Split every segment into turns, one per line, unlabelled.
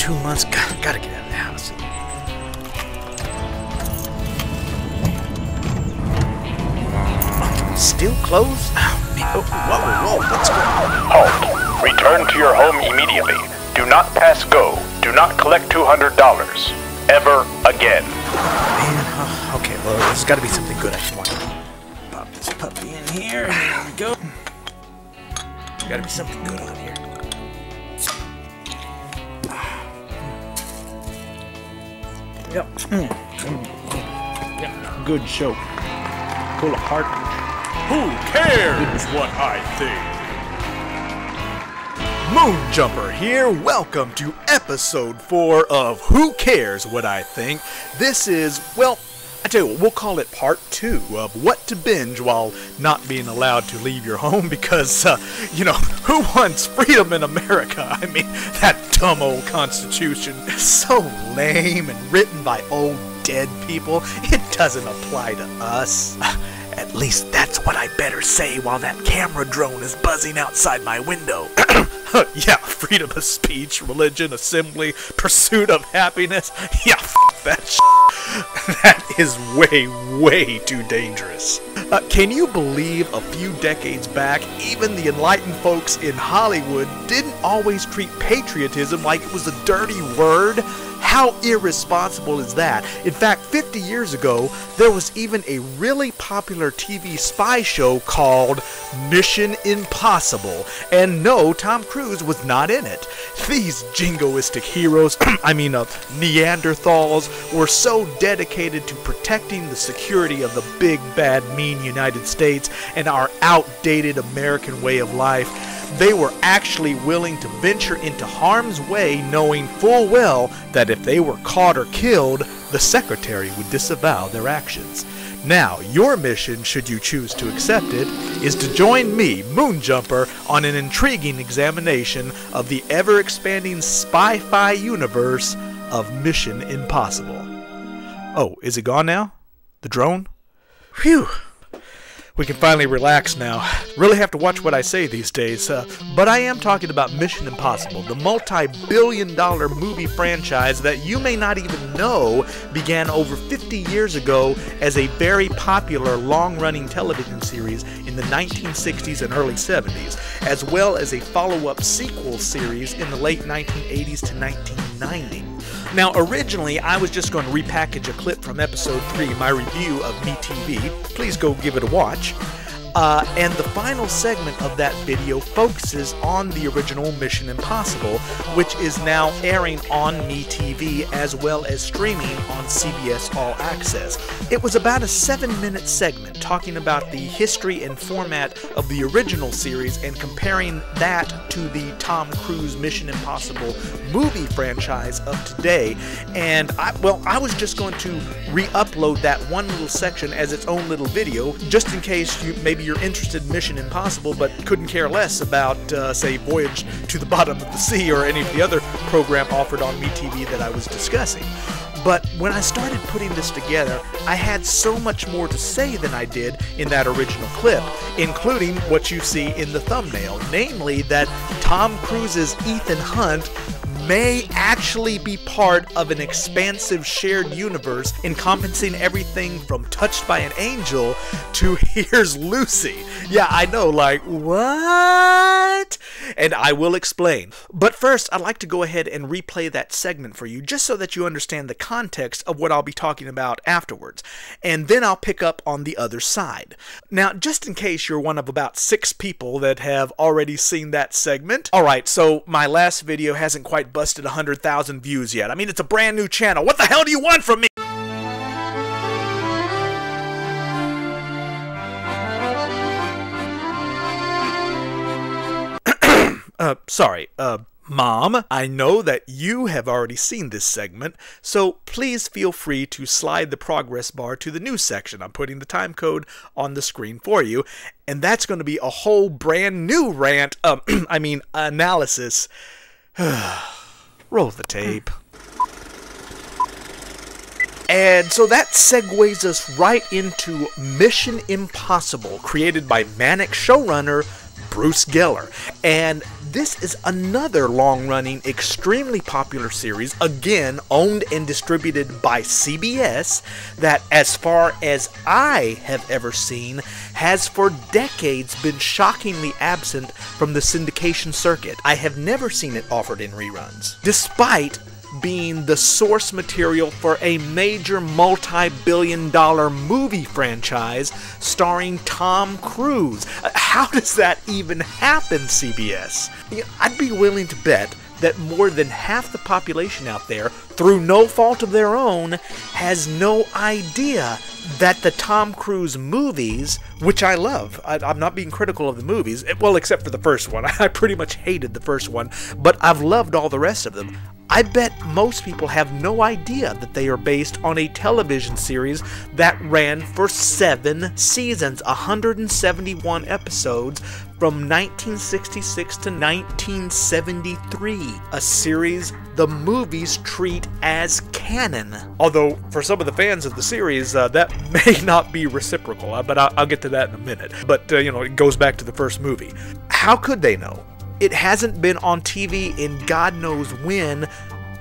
2 months. Gotta get out of the house. Still closed? Oh, man. Oh, whoa, what's going on?
Halt. Return to your home immediately. Do not pass go. Do not collect $200. Ever again.
Man, okay, well, there's gotta be something good I can watch. Pop this puppy in here. There we go. Gotta be something good on here. Yep. Yep. Good show. Full of heart.
Who cares what I think? Moonjumper here. Welcome to episode 4 of Who Cares What I Think. This is, well, I tell you what, we'll call it part 2 of what to binge while not being allowed to leave your home because, who wants freedom in America? I mean, that dumb old Constitution is so lame and written by old dead people. It doesn't apply to us. At least that's what I better say while that camera drone is buzzing outside my window. Yeah, freedom of speech, religion, assembly, pursuit of happiness. Yeah, f that shit. That is way, way too dangerous. Can you believe a few decades back, even the enlightened folks in Hollywood didn't always treat patriotism like it was a dirty word? How irresponsible is that? In fact, 50 years ago, there was even a really popular TV spy show called Mission Impossible. And no, Tom Cruise was not in it. These jingoistic heroes, Neanderthals, were so dedicated to protecting the security of the big, bad, mean United States and our outdated American way of life. They were actually willing to venture into harm's way, knowing full well that if they were caught or killed, the secretary would disavow their actions. Now, your mission, should you choose to accept it, is to join me, Moonjumper, on an intriguing examination of the ever-expanding spy-fi universe of Mission Impossible. Oh, is it gone now? The drone? Phew. We can finally relax now. Really have to watch what I say these days. But I am talking about Mission Impossible, the multi-billion-dollar movie franchise that you may not even know began over 50 years ago as a very popular long-running television series in the 1960s and early 70s, as well as a follow-up sequel series in the late 1980s to 1990. Now, originally, I was just going to repackage a clip from episode 3, my review of MeTV. Please go give it a watch. And the final segment of that video focuses on the original Mission Impossible, which is now airing on MeTV as well as streaming on CBS All Access. It was about a 7-minute segment talking about the history and format of the original series and comparing that to the Tom Cruise Mission Impossible movie franchise of today. And I was just going to re-upload that one little section as its own little video, just in case maybe you're interested in Mission Impossible but couldn't care less about, say, Voyage to the Bottom of the Sea or any of the other program offered on MeTV that I was discussing. But when I started putting this together, I had so much more to say than I did in that original clip, including what you see in the thumbnail, namely that Tom Cruise's Ethan Hunt may actually be part of an expansive shared universe encompassing everything from Touched by an Angel to Here's Lucy. Yeah, I know, like, what? And I will explain. But first, I'd like to go ahead and replay that segment for you, just so that you understand the context of what I'll be talking about afterwards. And then I'll pick up on the other side. Now, just in case you're one of about 6 people that have already seen that segment. Alright, so my last video hasn't quite busted 100,000 views yet. I mean, it's a brand new channel. What the hell do you want from me? Sorry, Mom, I know that you have already seen this segment, so please feel free to slide the progress bar to the new section. I'm putting the time code on the screen for you, and that's going to be a whole brand new rant, analysis. Roll the tape. And so that segues us right into Mission Impossible, created by Manic showrunner Bruce Geller. And this is another long-running, extremely popular series, again, owned and distributed by CBS, that, as far as I have ever seen, has for decades been shockingly absent from the syndication circuit. I have never seen it offered in reruns, despite being the source material for a major multi-billion-dollar movie franchise starring Tom Cruise. How does that even happen, CBS? I'd be willing to bet that more than half the population out there, through no fault of their own, has no idea that the Tom Cruise movies, which I love, I'm not being critical of the movies, well, except for the first one. I pretty much hated the first one, but I've loved all the rest of them. I bet most people have no idea that they are based on a television series that ran for 7 seasons, 171 episodes, from 1966 to 1973. A series the movies treat as canon. Although, for some of the fans of the series, that may not be reciprocal, but I'll get to that in a minute. But, it goes back to the first movie. How could they know? It hasn't been on TV in God knows when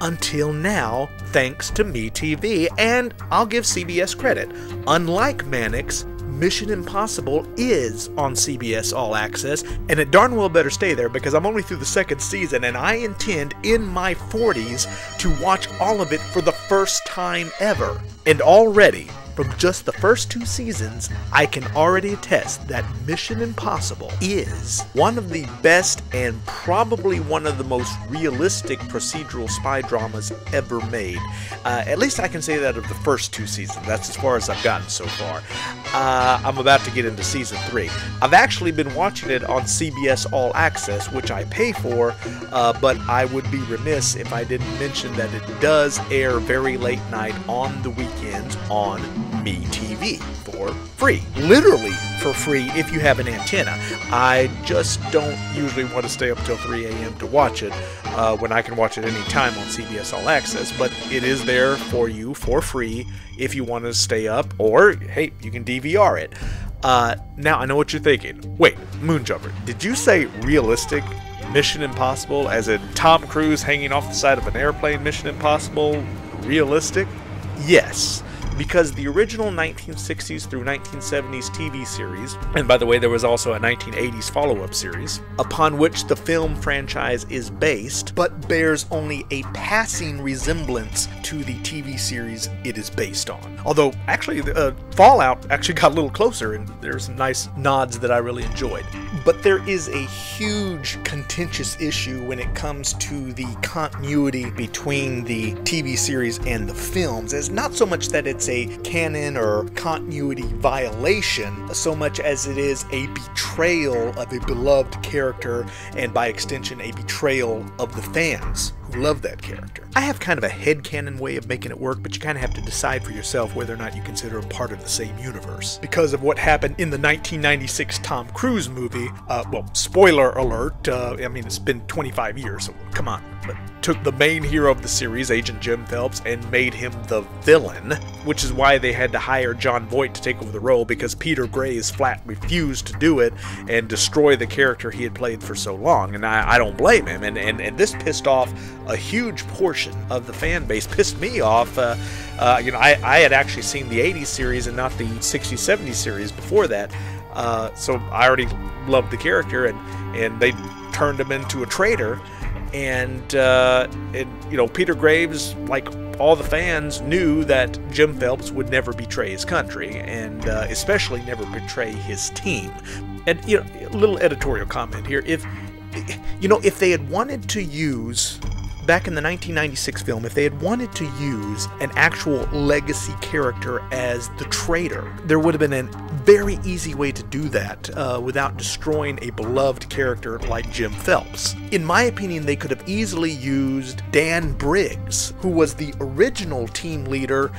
until now, thanks to MeTV, and I'll give CBS credit. Unlike Mannix, Mission Impossible is on CBS All Access, and it darn well better stay there because I'm only through the 2nd season, and I intend in my 40s to watch all of it for the first time ever. And already, from just the first 2 seasons, I can already attest that Mission Impossible is one of the best and probably one of the most realistic procedural spy dramas ever made. At least I can say that of the first 2 seasons. That's as far as I've gotten so far. I'm about to get into season 3. I've actually been watching it on CBS All Access, which I pay for, but I would be remiss if I didn't mention that it does air very late night on the weekends on MeTV for free. Literally for free if you have an antenna. I just don't usually want to stay up till 3 a.m. to watch it when I can watch it any time on CBS All Access, but it is there for you for free if you want to stay up, or hey, you can DVR it. Now I know what you're thinking. Wait, Moonjumper, did you say realistic Mission Impossible, as in Tom Cruise hanging off the side of an airplane Mission Impossible realistic? Yes. Because the original 1960s through 1970s TV series, and by the way, there was also a 1980s follow-up series, upon which the film franchise is based, but bears only a passing resemblance to the TV series it is based on. Although, actually, Fallout actually got a little closer, and there's some nice nods that I really enjoyed. But there is a huge contentious issue when it comes to the continuity between the TV series and the films. It's not so much that it's a canon or continuity violation, so much as it is a betrayal of a beloved character, and by extension a betrayal of the fans who love that character. I have kind of a headcanon way of making it work, but you kind of have to decide for yourself whether or not you consider them part of the same universe. Because of what happened in the 1996 Tom Cruise movie, well, spoiler alert, I mean, it's been 25 years, so come on. But took the main hero of the series, Agent Jim Phelps, and made him the villain, which is why they had to hire Jon Voight to take over the role, because Peter Graves flat refused to do it and destroy the character he had played for so long, and I don't blame him, and this pissed off a huge portion of the fan base. Pissed me off. I had actually seen the 80s series and not the 60s, 70s series before that, so I already loved the character, and they turned him into a traitor. And Peter Graves, like all the fans, knew that Jim Phelps would never betray his country, and especially never betray his team. And, a little editorial comment here. If they had wanted to use, back in the 1996 film, if they had wanted to use an actual legacy character as the traitor, there would have been a very easy way to do that without destroying a beloved character like Jim Phelps. In my opinion, they could have easily used Dan Briggs, who was the original team leader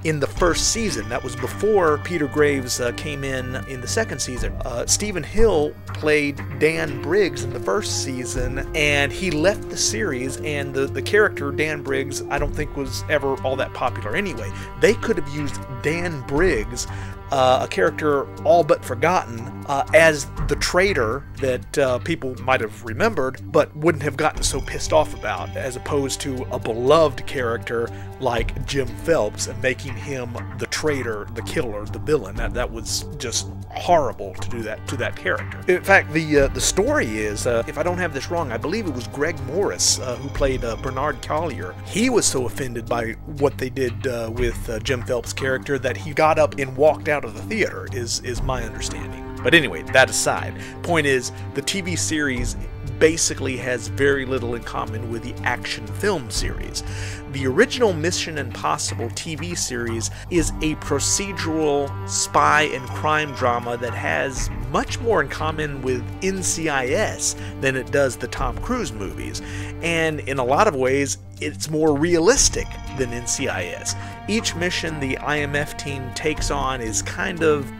in the first season. That was before Peter Graves came in the second season. Stephen Hill played Dan Briggs in the first season, and he left the series, and the character Dan Briggs I don't think was ever all that popular anyway. They could have used Dan Briggs a character all but forgotten as the traitor that people might have remembered but wouldn't have gotten so pissed off about, as opposed to a beloved character like Jim Phelps and making him the traitor, the killer, the villain. That was just horrible to do that to that character. In fact, the story is, if I don't have this wrong, I believe it was Greg Morris who played Bernard Collier. He was so offended by what they did with Jim Phelps' character that he got up and walked out of the theater, is my understanding. But anyway, that aside, point is, the TV series basically has very little in common with the action film series. The original Mission Impossible TV series is a procedural spy and crime drama that has much more in common with NCIS than it does the Tom Cruise movies, and in a lot of ways it's more realistic than NCIS. Each mission the IMF team takes on is kind of,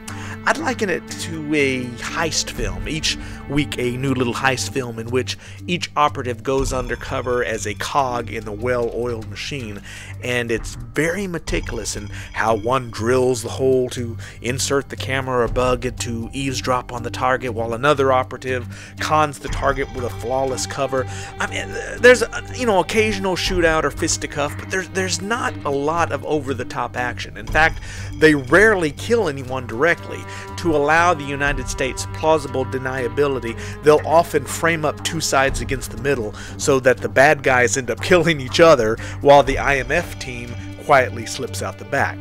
I'd liken it to a heist film. Each week a new little heist film in which each operative goes undercover as a cog in the well-oiled machine, and it's very meticulous in how one drills the hole to insert the camera or bug and to eavesdrop on the target, while another operative cons the target with a flawless cover. I mean, there's occasional shootout or fisticuff, but there's not a lot of over-the-top action. In fact, they rarely kill anyone directly. To allow the United States plausible deniability, they'll often frame up two sides against the middle so that the bad guys end up killing each other while the IMF team quietly slips out the back.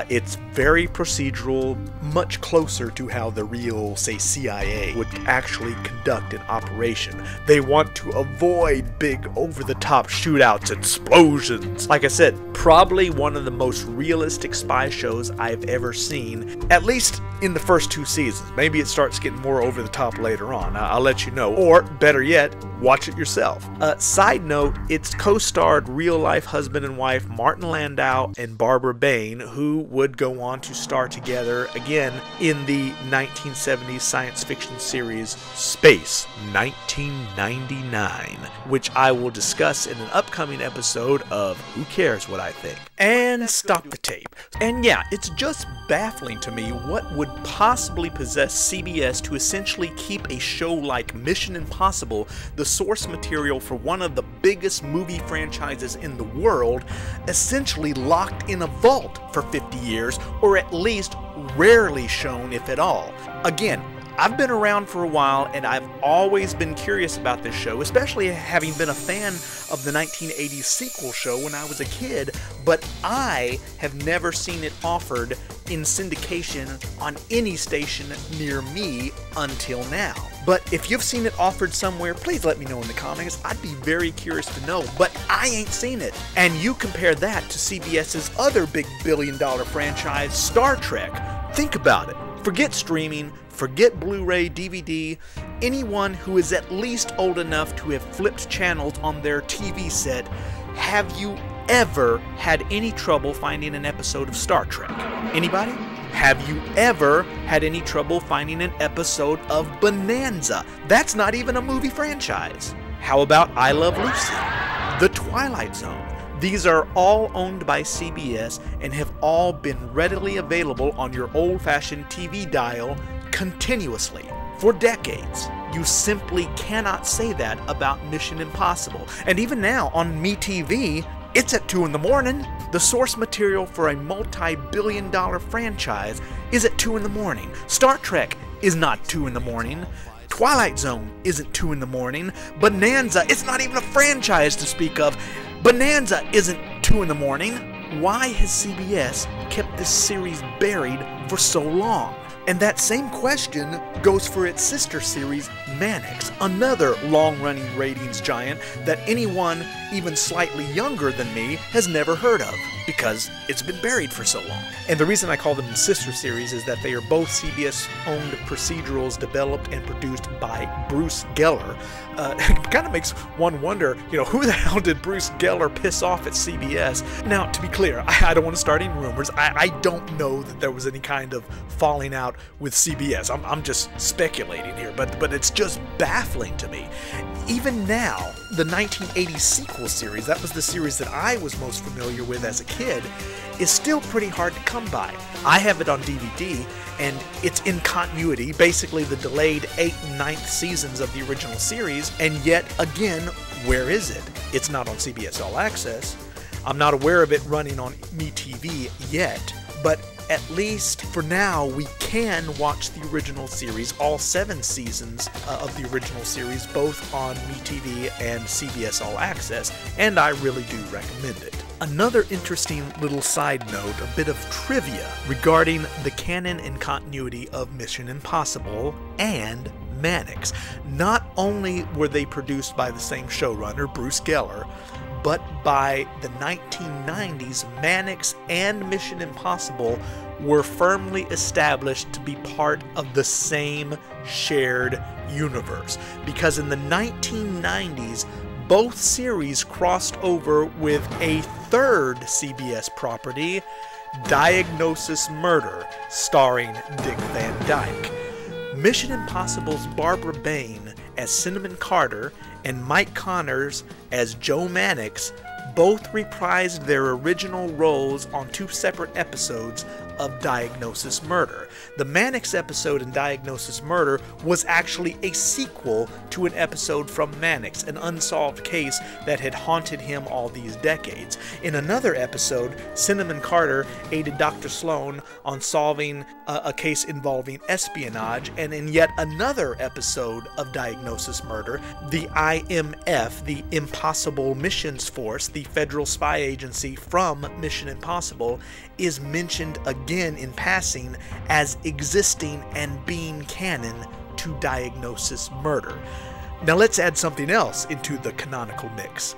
It's very procedural, much closer to how the real, say, CIA would actually conduct an operation. They want to avoid big over-the-top shootouts, explosions. Like I said, probably one of the most realistic spy shows I've ever seen, at least in the first 2 seasons. Maybe it starts getting more over-the-top later on. I'll let you know. Or, better yet, watch it yourself. Side note, it's co-starred real-life husband and wife Martin Landau and Barbara Bain, who would go on to star together again in the 1970s science fiction series Space 1999, which I will discuss in an upcoming episode of Who Cares What I Think. And stop the tape. And yeah, it's just baffling to me what would possibly possess CBS to essentially keep a show like Mission Impossible, the source material for one of the biggest movie franchises in the world, essentially locked in a vault for 50 years, or at least rarely shown, if at all. Again, I've been around for a while, and I've always been curious about this show, especially having been a fan of the 1980s sequel show when I was a kid, but I have never seen it offered in syndication on any station near me until now. But if you've seen it offered somewhere, please let me know in the comments. I'd be very curious to know, but I ain't seen it. And you compare that to CBS's other big billion-dollar franchise, Star Trek. Think about it. Forget streaming, forget Blu-ray, DVD. Anyone who is at least old enough to have flipped channels on their TV set, have you ever had any trouble finding an episode of Star Trek? Anybody? Have you ever had any trouble finding an episode of Bonanza? That's not even a movie franchise. How about I Love Lucy? The Twilight Zone? These are all owned by CBS and have all been readily available on your old-fashioned TV dial continuously for decades. You simply cannot say that about Mission Impossible. And even now on MeTV, it's at 2 in the morning. The source material for a multi-billion-dollar franchise is at 2 in the morning. Star Trek is not 2 in the morning. Twilight Zone isn't 2 in the morning. Bonanza, it's not even a franchise to speak of. Bonanza isn't 2 in the morning. Why has CBS kept this series buried for so long? And that same question goes for its sister series, Mannix, another long-running ratings giant that anyone even slightly younger than me has never heard of, because it's been buried for so long. And the reason I call them sister series is that they are both CBS-owned procedurals developed and produced by Bruce Geller. It kind of makes one wonder, who the hell did Bruce Geller piss off at CBS? Now, to be clear, I don't want to start any rumors. I don't know that there was any kind of falling out with CBS. I'm just speculating here, but it's just baffling to me. Even now, the 1980 sequel series, that was the series that I was most familiar with as a kid, kid is still pretty hard to come by. I have it on DVD, and it's in continuity, basically the delayed 8th and 9th seasons of the original series, and yet again, where is it? It's not on CBS All Access. I'm not aware of it running on MeTV yet, but at least for now, we can watch the original series, all 7 seasons of the original series, both on MeTV and CBS All Access, and I really do recommend it. Another interesting little side note, a bit of trivia regarding the canon and continuity of Mission Impossible and Mannix. Not only were they produced by the same showrunner, Bruce Geller, but by the 1990s, Mannix and Mission Impossible were firmly established to be part of the same shared universe. Because in the 1990s, both series crossed over with a third CBS property, Diagnosis Murder, starring Dick Van Dyke. Mission Impossible's Barbara Bain as Cinnamon Carter and Mike Connors as Joe Mannix both reprised their original roles on 2 separate episodes of Diagnosis Murder. The Mannix episode in Diagnosis Murder was actually a sequel to an episode from Mannix, an unsolved case that had haunted him all these decades. In another episode, Cinnamon Carter aided Dr. Sloan on solving a case involving espionage, and in yet another episode of Diagnosis Murder, the IMF, the Impossible Missions Force, the federal spy agency from Mission Impossible, is mentioned again in passing as existing and being canon to Diagnosis Murder. Now let's add something else into the canonical mix.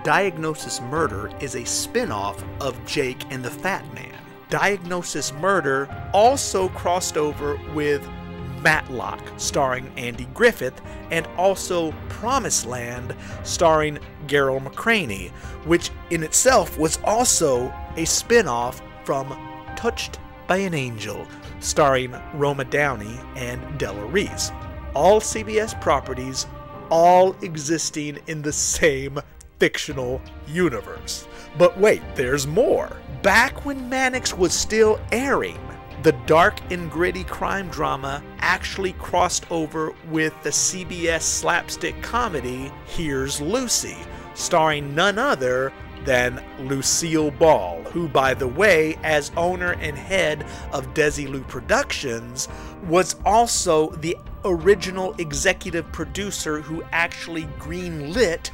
Diagnosis Murder is a spin-off of Jake and the Fat Man. Diagnosis Murder also crossed over with Matlock, starring Andy Griffith, and also Promised Land, starring Gerald McCraney, which in itself was also a spin-off from Touched by an Angel, starring Roma Downey and Della Reese. All CBS properties, all existing in the same fictional universe. But wait, there's more. Back when Mannix was still airing, the dark and gritty crime drama actually crossed over with the CBS slapstick comedy Here's Lucy, starring none other than Lucille Ball, who, by the way, as owner and head of Desilu Productions, was also the original executive producer who actually greenlit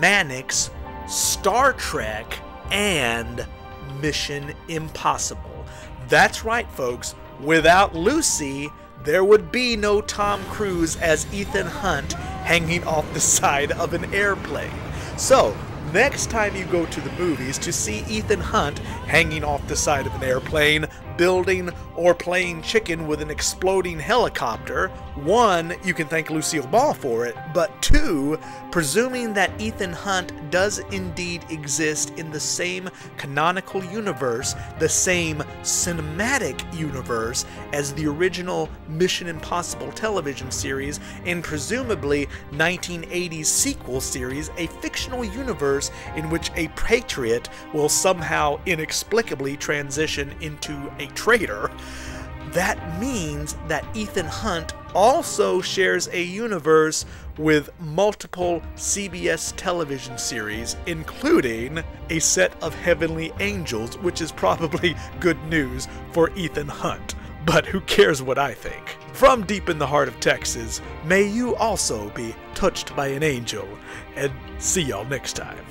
Mannix, Star Trek, and Mission Impossible. That's right, folks. Without Lucy, there would be no Tom Cruise as Ethan Hunt hanging off the side of an airplane. So, next time you go to the movies to see Ethan Hunt hanging off the side of an airplane, building or playing chicken with an exploding helicopter, 1, you can thank Lucille Ball for it, but 2, presuming that Ethan Hunt does indeed exist in the same canonical universe, the same cinematic universe as the original Mission Impossible television series, and presumably 1980s sequel series, a fictional universe in which a patriot will somehow inexplicably transition into a traitor, that means that Ethan Hunt also shares a universe with multiple CBS television series, including a set of Heavenly Angels, which is probably good news for Ethan Hunt. But who cares what I think? From deep in the heart of Texas, may you also be touched by an angel, and see y'all next time.